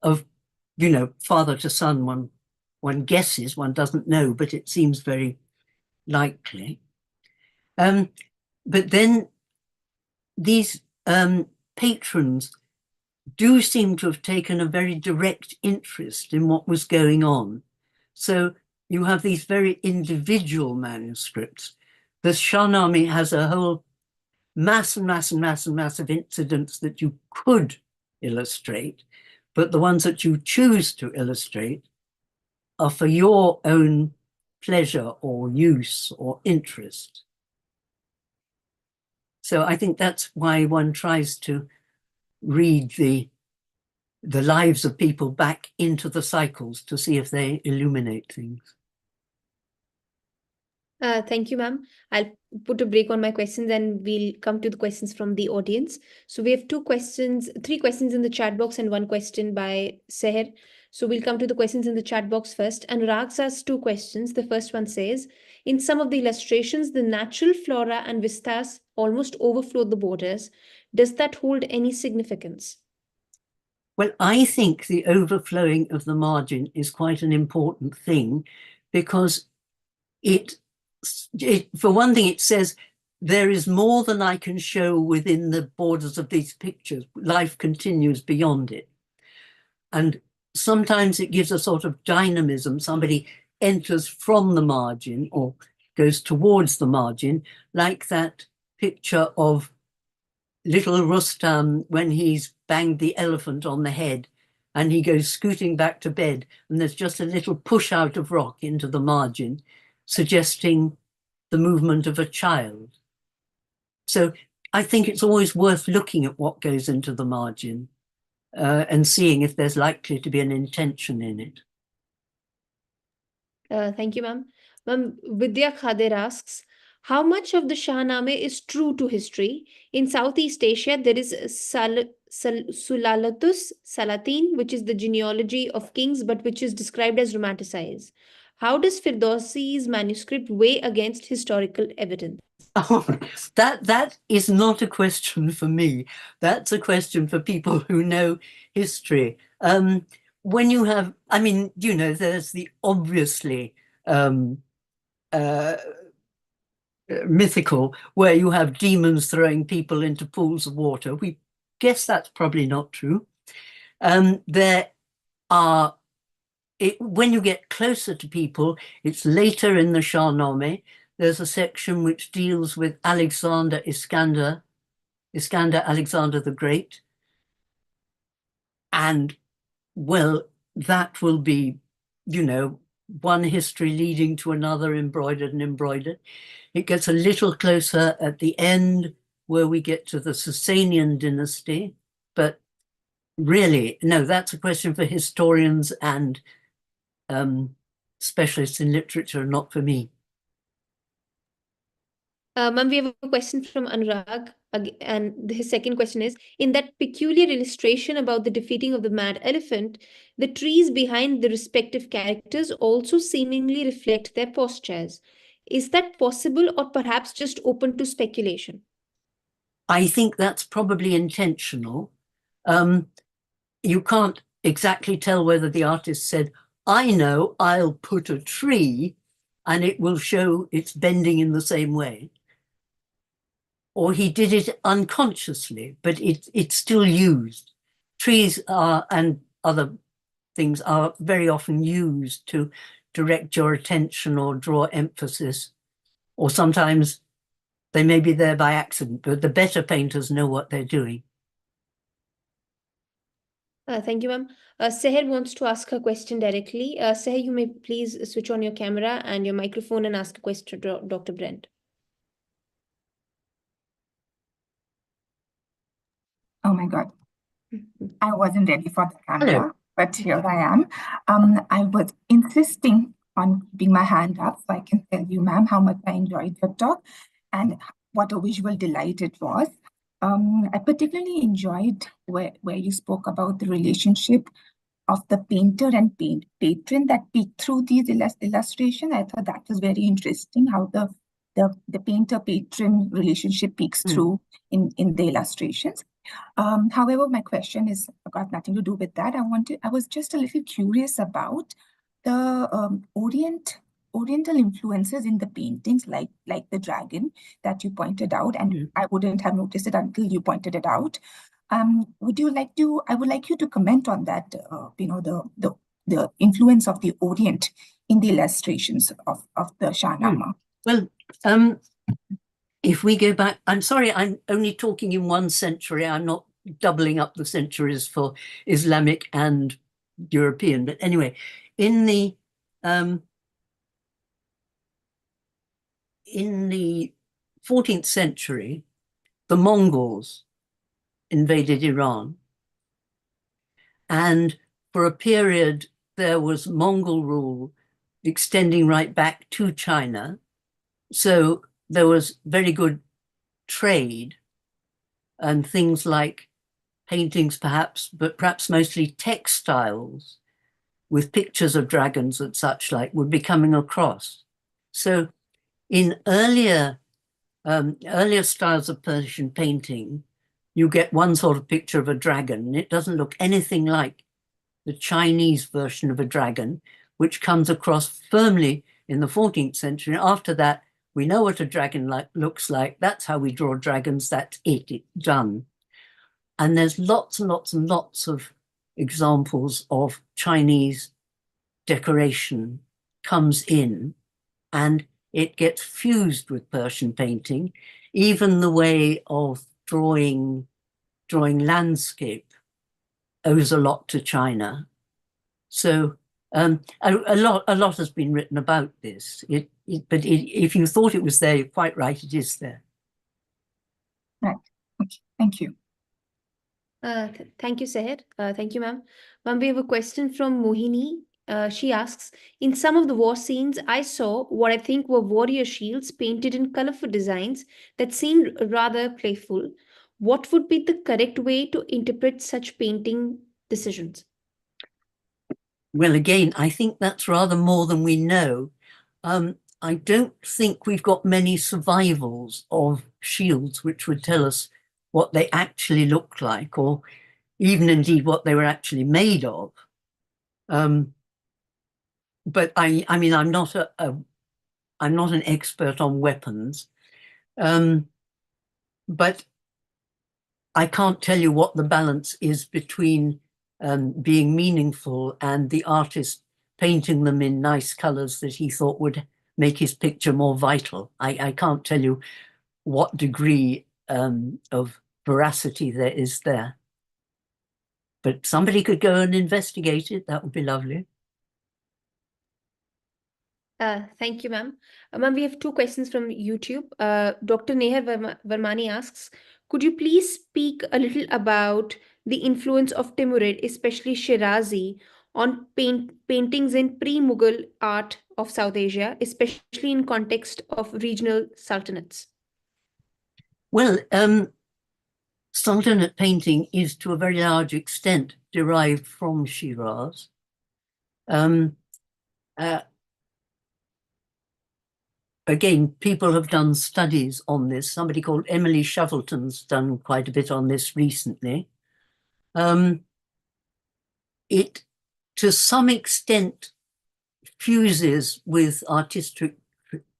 S2: of, father to son, one guesses, one doesn't know, but it seems very likely. But then these patrons do seem to have taken a very direct interest in what was going on. So you have these very individual manuscripts. The Shahnameh has a whole mass and mass and mass and mass of incidents that you could illustrate, but the ones that you choose to illustrate are for your own pleasure or use or interest. So I think that's why one tries to read the lives of people back into the cycles to see if they illuminate things.
S1: Thank you, ma'am. I'll put a break on my questions and we'll come to the questions from the audience. So we have three questions in the chat box and one question by Seher. So we'll come to the questions in the chat box first. And Rags asked two questions. The first one says, in some of the illustrations, the natural flora and vistas almost overflow the borders. Does that hold any significance?
S2: Well, I think the overflowing of the margin is quite an important thing because it for one thing, it says there is more than I can show within the borders of these pictures. Life continues beyond it. And sometimes it gives a sort of dynamism. Somebody enters from the margin or goes towards the margin, like that picture of little Rustam when he's banged the elephant on the head and he goes scooting back to bed, and there's just a little push out of rock into the margin, suggesting the movement of a child. So I think it's always worth looking at what goes into the margin and seeing if there's likely to be an intention in it.
S1: Thank you, ma'am. Ma'am, Vidya Khader asks, how much of the Shahnameh is true to history? In Southeast Asia, there is Sulalatus Salatin, which is the genealogy of kings, but which is described as romanticized. How does Firdausi's manuscript weigh against historical evidence?
S2: Oh, that is not a question for me. That's a question for people who know history. When you have, I mean, there's the obviously mythical where you have demons throwing people into pools of water. We guess that's probably not true. There are, when you get closer to people, it's later in the Shahnameh. There's a section which deals with Alexander Iskander Alexander the Great. And, well, that will be, you know, one history leading to another, embroidered and embroidered. It gets a little closer at the end where we get to the Sasanian dynasty, but really, no, that's a question for historians and specialists in literature, not for me.
S1: Ma'am, we have a question from Anurag, and his second question is, in that peculiar illustration about the defeating of the mad elephant, the trees behind the respective characters also seemingly reflect their postures. Is that possible or perhaps just open to speculation?
S2: I think that's probably intentional. You can't exactly tell whether the artist said, I know, I'll put a tree and it will show it's bending in the same way. Or he did it unconsciously, but it's still used. Trees are, and other things are very often used to direct your attention or draw emphasis, or sometimes they may be there by accident, but the better painters know what they're doing.
S1: Thank you, ma'am. Seher wants to ask a question directly. Seher, you may please switch on your camera and your microphone and ask a question to Dr. Brent.
S3: Oh my God. I wasn't ready for the camera,
S2: Hello.
S3: but here I am. I was insisting on keeping my hand up so I can tell you, ma'am, how much I enjoyed your talk and what a visual delight it was. I particularly enjoyed where you spoke about the relationship of the painter and patron that peeked through these illustrations. I thought that was very interesting, how the painter-patron relationship peeks through in the illustrations. However, my question is got nothing to do with that. I was just a little curious about the Oriental influences in the paintings, like the dragon that you pointed out, and I wouldn't have noticed it until you pointed it out. I would like you to comment on that, the influence of the Orient in the illustrations of the Shahnamah.
S2: Well, if we go back, I'm sorry, I'm only talking in one century. I'm not doubling up the centuries for Islamic and European. But anyway, in the 14th century, the Mongols invaded Iran. And for a period, there was Mongol rule extending right back to China. So there was very good trade and things like paintings perhaps, but perhaps mostly textiles with pictures of dragons and such like would be coming across. So in earlier styles of Persian painting, you get one sort of picture of a dragon, and it doesn't look anything like the Chinese version of a dragon, which comes across firmly in the 14th century. After that, we know what a dragon looks like. That's how we draw dragons. That's it. It's done. And there's lots and lots and lots of examples of Chinese decoration comes in, and it gets fused with Persian painting. Even the way of drawing landscape owes a lot to China. So a lot has been written about this. But if you thought it was there, you're quite right, it is there.
S3: Right. Okay. Thank you.
S1: Thank you, Seher. Thank you, ma'am. Ma'am, we have a question from Mohini. She asks, in some of the war scenes, I saw what I think were warrior shields painted in colorful designs that seemed rather playful. What would be the correct way to interpret such painting decisions?
S2: Well, again, I think that's rather more than we know. I don't think we've got many survivals of shields which would tell us what they actually looked like, or even indeed what they were actually made of. But I mean, I'm not an expert on weapons, but I can't tell you what the balance is between being meaningful and the artist painting them in nice colors that he thought would make his picture more vital. I can't tell you what degree of veracity there is there. But somebody could go and investigate it. That would be lovely.
S1: Thank you, ma'am. Ma'am, we have two questions from YouTube. Dr. Nehar Varmani asks, could you please speak a little about the influence of Timurid, especially Shirazi, on paintings in pre-Mughal art of South Asia, especially in context of regional sultanates?
S2: Well, Sultanate painting is to a very large extent derived from Shiraz. Again, people have done studies on this. Somebody called Emily Shovelton's done quite a bit on this recently. It, to some extent, fuses with artistic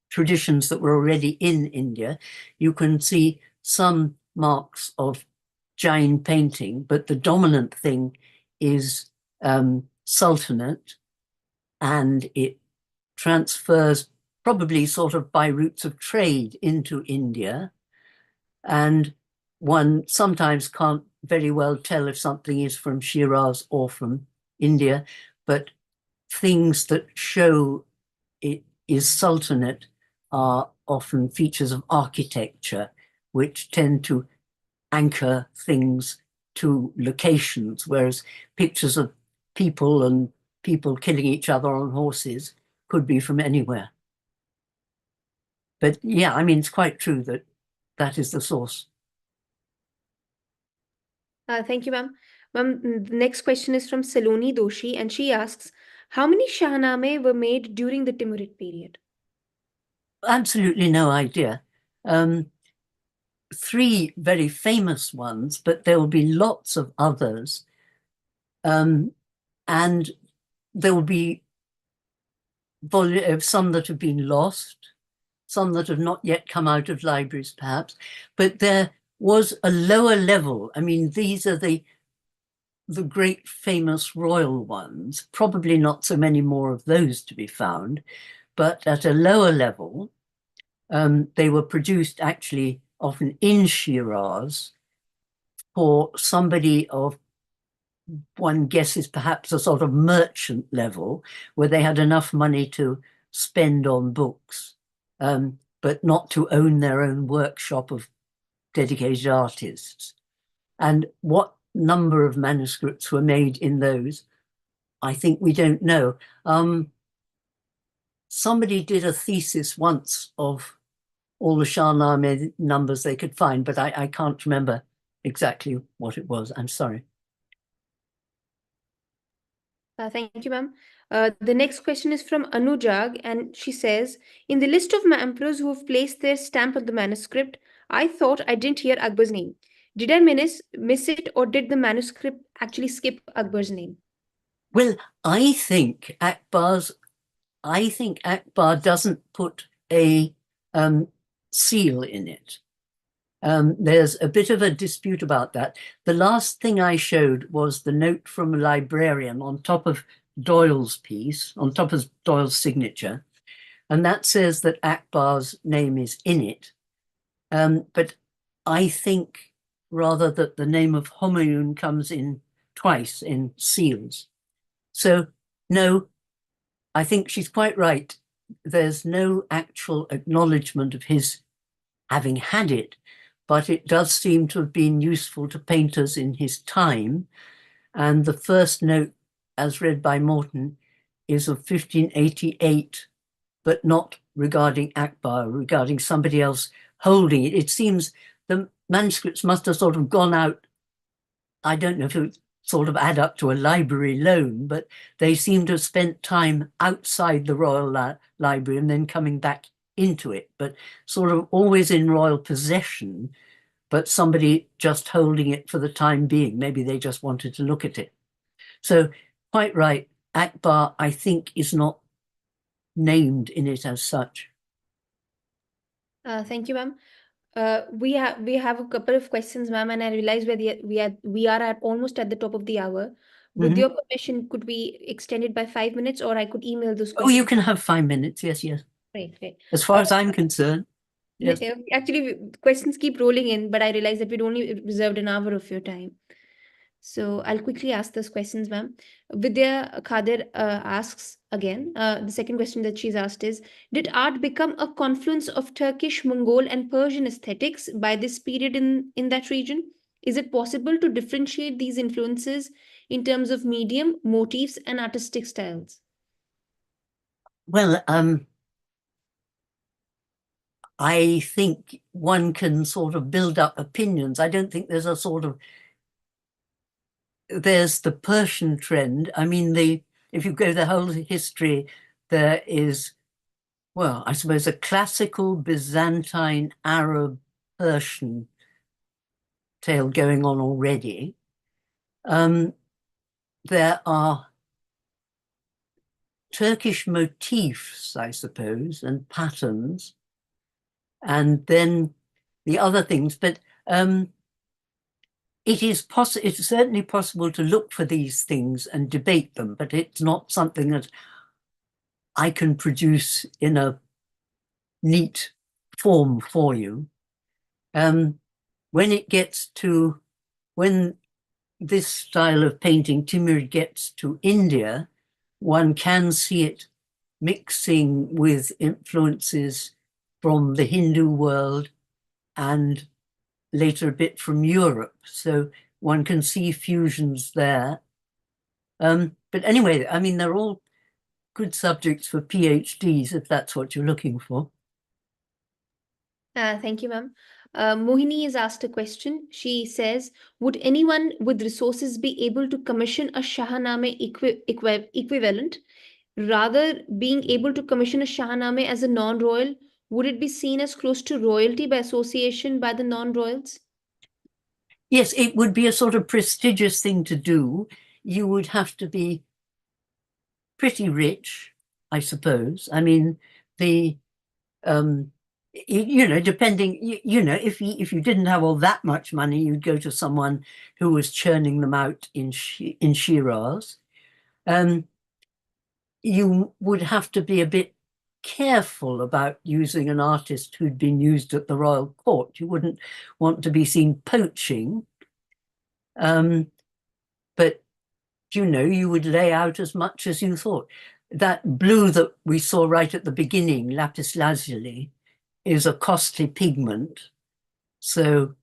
S2: traditions that were already in India. You can see some marks of Jain painting, but the dominant thing is Sultanate, and it transfers probably sort of by routes of trade into India. And one sometimes can't very well tell if something is from Shiraz or from India, but things that show it is Sultanate are often features of architecture, which tend to anchor things to locations, whereas pictures of people and people killing each other on horses could be from anywhere. But yeah, I mean, it's quite true that that is the source.
S1: Thank you, ma'am. Ma'am, the next question is from Saloni Doshi, and she asks, how many Shahnameh were made during the Timurid period?
S2: Absolutely no idea. Three very famous ones, but there will be lots of others. And there will be some that have been lost, some that have not yet come out of libraries, perhaps. But there was a lower level. I mean, these are the great famous royal ones, probably not so many more of those to be found, but at a lower level, they were produced actually often in Shiraz for somebody of, one guesses perhaps a sort of merchant level, where they had enough money to spend on books, but not to own their own workshop of dedicated artists. And what number of manuscripts were made in those, I think we don't know. Somebody did a thesis once of all the Shahnameh numbers they could find, but I can't remember exactly what it was. I'm sorry.
S1: Thank you, ma'am. The next question is from Anujag, and she says, in the list of emperors who have placed their stamp on the manuscript, I thought I didn't hear Akbar's name. Did I miss it, or did the manuscript actually skip Akbar's name?
S2: Well, I think Akbar doesn't put a seal in it. There's a bit of a dispute about that. The last thing I showed was the note from a librarian on top of Doyle's piece, on top of Doyle's signature, and that says that Akbar's name is in it. But I think rather that the name of Humayun comes in twice in seals. So no, I think she's quite right. There's no actual acknowledgement of his having had it, but it does seem to have been useful to painters in his time. And the first note, as read by Morton, is of 1588, but not regarding Akbar, regarding somebody else holding it. It seems the manuscripts must have sort of gone out. I don't know if it sort of add up to a library loan, but they seem to have spent time outside the Royal Library and then coming back into it, but sort of always in royal possession, but somebody just holding it for the time being. Maybe they just wanted to look at it. So quite right, Akbar, I think, is not named in it as such.
S1: Thank you, ma'am. We have a couple of questions, ma'am, and I realize we are at almost at the top of the hour. With your permission, could we extend it by 5 minutes, or I could email those questions?
S2: Oh, you can have 5 minutes. Yes, yes.
S1: Great.
S2: As far as I'm concerned. Yes.
S1: Actually, questions keep rolling in, but I realize that we'd only reserved an hour of your time. So I'll quickly ask those questions, ma'am. Vidya Khadir asks again. The second question that she's asked is: did art become a confluence of Turkish, Mongol, and Persian aesthetics by this period in that region? Is it possible to differentiate these influences in terms of medium, motifs, and artistic styles?
S2: Well, I think one can sort of build up opinions. I don't think there's a sort of, there's the Persian trend. I mean, if you go the whole history, there is, well, I suppose a classical Byzantine Arab Persian tale going on already. There are Turkish motifs, I suppose, and patterns, and then the other things. But it's certainly possible to look for these things and debate them, but it's not something that I can produce in a neat form for you. When this style of painting, Timurid, gets to India, one can see it mixing with influences from the Hindu world and later a bit from Europe. So one can see fusions there. But anyway, I mean, they're all good subjects for PhDs, if that's what you're looking for.
S1: Thank you, ma'am. Mohini has asked a question. She says, would anyone with resources be able to commission a Shahnameh equivalent? Rather, being able to commission a Shahnameh as a non-royal, would it be seen as close to royalty by association by the non-royals?
S2: Yes, it would be a sort of prestigious thing to do. You would have to be pretty rich, I suppose. I mean, depending, if you didn't have all that much money, you'd go to someone who was churning them out in Shiraz. You would have to be a bit careful about using an artist who'd been used at the royal court. You wouldn't want to be seen poaching. But, you would lay out as much as you thought. That blue that we saw right at the beginning, lapis lazuli, is a costly pigment. So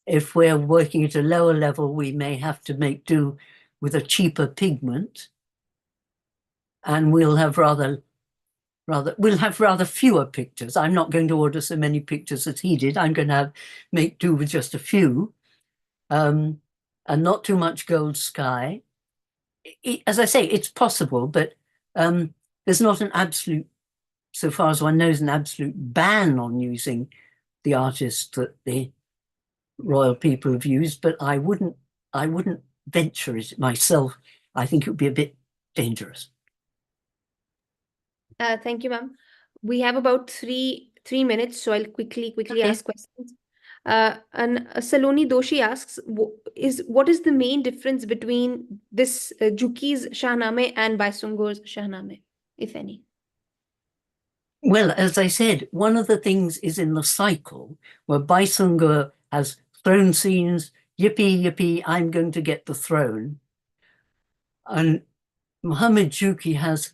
S2: if we're working at a lower level, we may have to make do with a cheaper pigment. And we'll have rather fewer pictures. I'm not going to order so many pictures as he did. I'm going to make do with just a few, and not too much gold sky. As I say, it's possible, but there's not an absolute, so far as one knows, an absolute ban on using the artists that the royal people have used. But I wouldn't venture it myself. I think it would be a bit dangerous.
S1: Thank you, ma'am. We have about three minutes, so I'll quickly
S2: Okay.
S1: ask questions. And Saloni Doshi asks, what is the main difference between this Juki's Shahnameh and Baysunghur's Shahnameh, if any?
S2: Well, as I said, one of the things is in the cycle where Baysunghur has throne scenes, yippee, yippee, I'm going to get the throne. And Muhammad Juki has,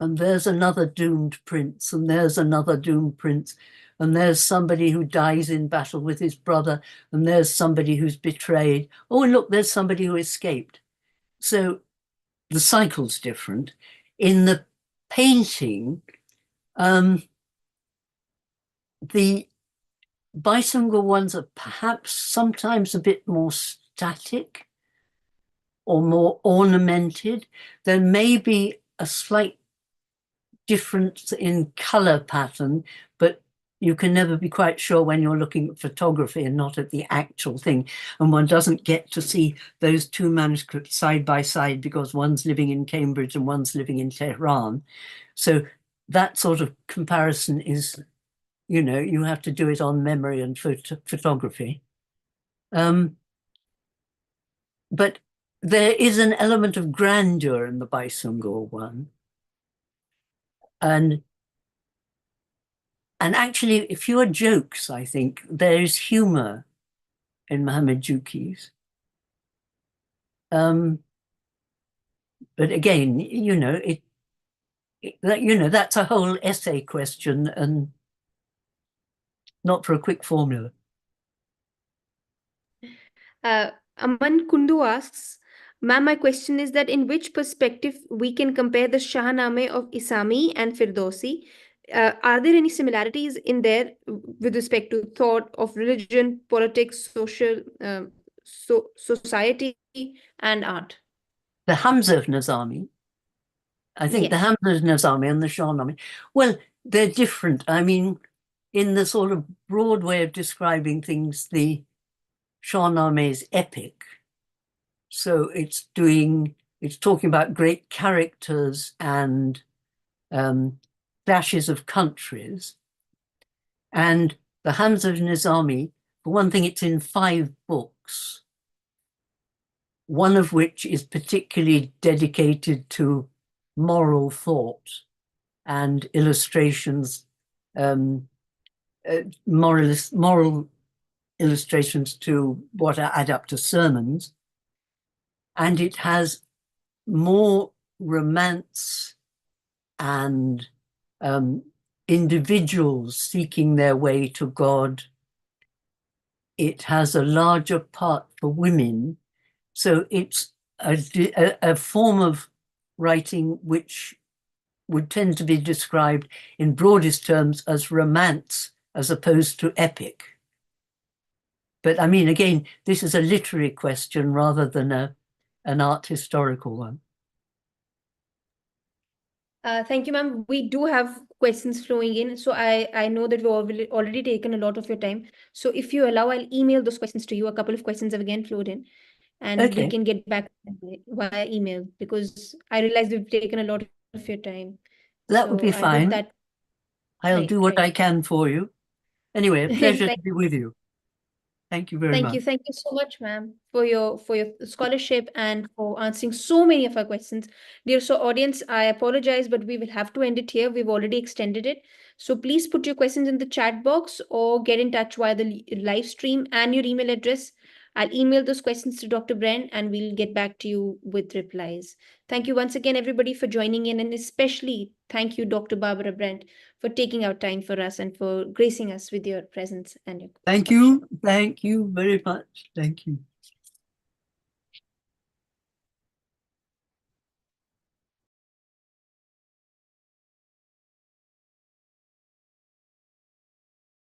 S2: and there's another doomed prince, and there's another doomed prince, and there's somebody who dies in battle with his brother, and there's somebody who's betrayed. Oh, and look, there's somebody who escaped. So the cycle's different. In the painting, the Baysunghur ones are perhaps sometimes a bit more static or more ornamented. There may be a slight difference in color pattern, but you can never be quite sure when you're looking at photography and not at the actual thing. And one doesn't get to see those two manuscripts side by side because one's living in Cambridge and one's living in Tehran. So that sort of comparison is, you have to do it on memory and photography. But there is an element of grandeur in the Baysunghur one. And And actually, fewer jokes, I think. There is humor in Muhammad Juki's. But again, that's a whole essay question and not for a quick formula.
S1: Aman Kundu asks, ma'am, my question is that in which perspective we can compare the Shahnameh of Isami and Firdausi? Are there any similarities in there with respect to thought of religion, politics, society, and art?
S2: The Hamza of Nizami, I think the
S1: Yes.
S2: Hamza of Nizami and the Shahnameh, well, they're different. I mean, in the sort of broad way of describing things, the Shahnameh is epic. So it's talking about great characters and clashes of countries. And the Hamza of Nizami, for one thing, it's in 5 books, one of which is particularly dedicated to moral thought and illustrations, moral illustrations to what add up to sermons. And it has more romance and individuals seeking their way to God. It has a larger part for women. So it's a form of writing which would tend to be described in broadest terms as romance as opposed to epic. But I mean, again, this is a literary question rather than an art historical one.
S1: Thank you, ma'am. We do have questions flowing in. So I know that we've already taken a lot of your time. So if you allow, I'll email those questions to you. A couple of questions have again flowed in. And
S2: Okay.
S1: we can get back via email because I realize we've taken a lot of your time.
S2: That would be
S1: So I hope
S2: fine.
S1: that
S2: I'll do what I
S1: right.
S2: can for you. Anyway, a pleasure to
S1: Thank
S2: be with you. Thank you very much.
S1: Thank you so much, ma'am, for your scholarship and for answering so many of our questions. Dear audience, I apologize, but we will have to end it here. We've already extended it. So please put your questions in the chat box or get in touch via the live stream and your email address. I'll email those questions to Dr. Brand and we'll get back to you with replies. Thank you once again, everybody, for joining in, and especially thank you, Dr. Barbara Brandt, for taking out time for us and for gracing us with your presence and your
S2: Thank
S1: scholarship.
S2: you. Thank you very much. Thank you.